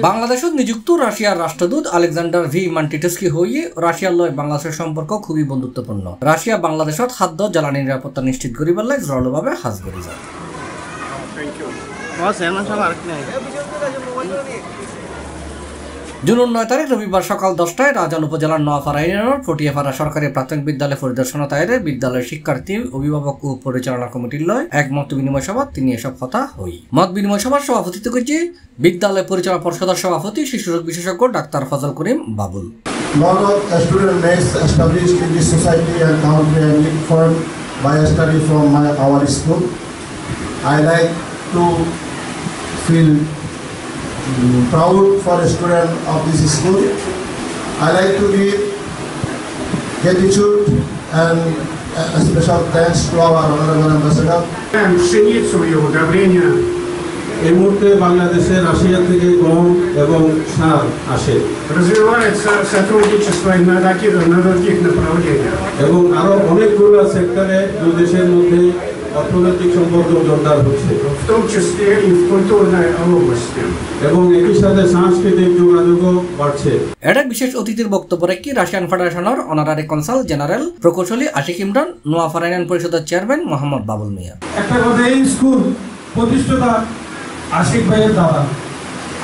বাংলাদেশত নিযুক্ত রাশিয়ার রাষ্ট্রদূত আলেকজান্ডার ভি মান্টিটস্কি হয়ে রাশিয়ার লয় বাংলাদেশের সম্পর্ক খুবই বন্ধুত্বপূর্ণ। রাশিয়া বাংলাদেশত খাদ্য জ্বালানি নিরাপত্তা নিশ্চিত করিবার লাই জোরালোভাবে হাজ করি যায়। জুনের 9 তারিখ রবিবার সকাল 10টায় রাজধানী উপজেলার নোয়াপাড়া ইউনিয়নের ফটিয়াপাড়া সরকারি প্রাথমিক বিদ্যালয় পরিদর্শন তাইরে বিদ্যালয়ের শিক্ষার্থী, অভিভাবক ও পরিচালনা কমিটির লয় এক মত বিনিময় সভা তিনি এসব কথা হই। মত বিনিময় সভার সভাপতিত্ব করছে বিদ্যালয় পরিচালনা পর্ষদের সভাপতি শিশু রোগ বিশেষজ্ঞ doctor Fazal Karim Babul. Lot of student base established in this society and country and formed by a study from our school. I like to feel proud for a student of this school. I like to give gratitude and a special thanks to our honorable ambassador. Пшеницу и удобрения. এই মুহূর্তে বাংলাদেশে Russia থেকে গম এবং সার আসে। Развивается сотрудничество и на других направлениях. এবং আরো অনেকগুলো সেক্টরে দুই দেশের মধ্যে অর্থনৈতিক সম্পর্ক জোরদার হচ্ছে, В том числе и в культурной области. এবং একই সাথে সাংস্কৃতিক যোগাযোগও বাড়ছে। এটা বিশেষ অতিথির বক্তব্য রেখে রাশিয়ান ফেডারেশনের অনারারি কনসাল জেনারেল প্রকৌশলী আশিক ইমরান, নোয়াপাড়া ইউনিয়ন পরিষদের চেয়ারম্যান মোহাম্মদ বাবুল মিয়া। একটা কথা, এই স্কুল প্রতিষ্ঠাতা আশিক ভাইয়ের দ্বারা।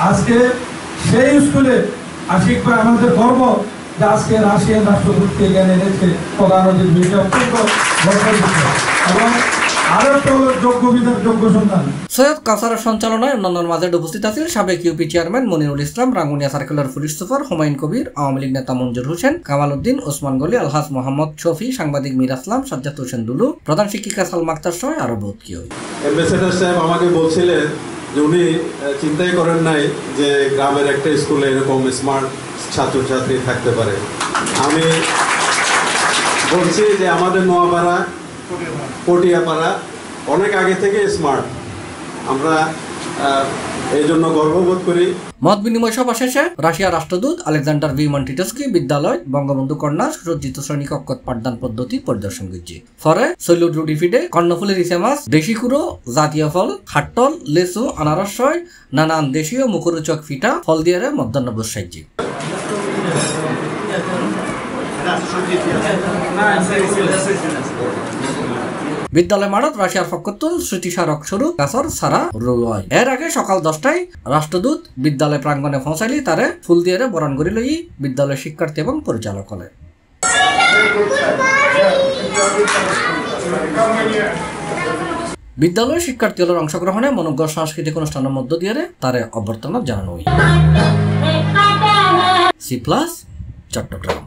আজকে সেই স্কুলে আশিক ভাই আমাদের গর্ব যে আজকে রাশিয়ান রাষ্ট্রদূতকে এখানে এনেছে প্রধান অতিথি, অত্যন্ত গর্বের বিষয় এবং সৈয়দ কাউসারের সঞ্চালনায় অন্যান্যের মাঝে উপস্থিত আছেন সাবেক UP chairman Monirul Islam, Rangunia circular police super Humayun Kabir, Awami League নেতা মঞ্জুর হোসেন, কামাল উদ্দিন, ওসমান গলি, আলহাজ মোহাম্মদ শফি, সাংবাদিক মীর আসলাম, সাজ্জাদ হোসেন দুলু, প্রধান শিক্ষিকা সালমা আক্তার সহ আরো বহুত কেউ। অ্যাম্বাসেডর সাহেব আমাকে বলছিলেন যে উনি চিন্তাই করেন নাই যে গ্রামের একটা স্কুলে এরকম স্মার্ট ছাত্রছাত্রী থাকতে পারে। আমি বলছি যে আমাদের নোয়াপাড়া পটিয়াপাড়া অনেক আগে থেকে স্মার্ট, আমরা এই জন্য গর্ববোধ করি। মত বিনিময় সভা শেষে রাশিয়ার রাষ্ট্রদূত আলেকজান্ডার ভি মান্টিটস্কি বিদ্যালয় বঙ্গবন্ধু কন্যা সুসজ্জিত শ্রেণীকক্ষ পাঠদান পদ্ধতি পরিদর্শন করছে। পরে সৈলুড রুডি ফিডে কর্ণফুলের ইসে মাছ, দেশি কুড়ো, জাতীয় ফল, খাট্টল, লেসু, আনারস সয় নানান দেশীয় মুখরোচক ফিটা ফল দিয়ে মধ্যাহ্নভোজ সাহায্য। বিদ্যালয় মাঠত রাশিয়ার পক্ষতুল স্মৃতিস্মারক স্বরূপ গাছর সারা রয়। এর আগে সকাল 10টায় রাষ্ট্রদূত বিদ্যালয় প্রাঙ্গণে পৌঁছাইলি তারে ফুল দিয়ে বরণ করে লই বিদ্যালয়ের শিক্ষার্থী এবং পরিচালক হলে। বিদ্যালয়ের শিক্ষার্থী হলের অংশগ্রহণে মনোজ্ঞ সাংস্কৃতিক অনুষ্ঠানের মধ্য দিয়ে তারে অভ্যর্থনা জানানো। C+ চট্টগ্রাম।